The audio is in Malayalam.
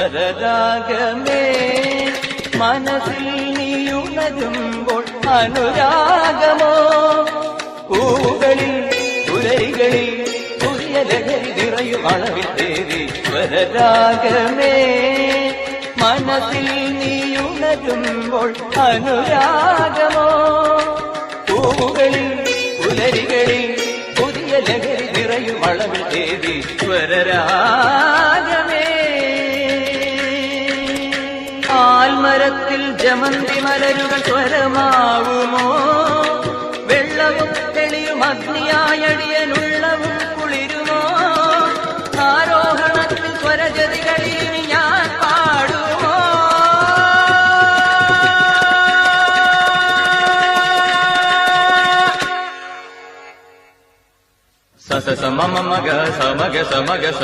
സ്വരരാഗമേ മനസ്സിൽ നീയുണരുമ്പോൾ അനുരാഗമോ പൂകളിൽ പുലരികളിൽ പുതിയ ലഹരി നിറയും അളവിൽ ദേവി സ്വരരാഗമേ മനസ്സിൽ നീയുണരുമ്പോൾ അനുരാഗമോ പൂകളിൽ പുലരികളിൽ പുതിയ ലഹരി നിറയും അളവിൽ ദേവി സ്വരരാഗമേ ആൽമരത്തിൽ ജമന്തി മലരുകൾ സ്വരമാവുമോ വെള്ളവും തെളിയും അഗ്നിയായടിയനുള്ളവും കുളിരുമോ ആരോഹണത്തിൽ സ്വരജതികളിൽ ഞാൻ പാടുമോ സ സ സ മ മ മ ഗ സ മ ഗ സ മ ഗ സ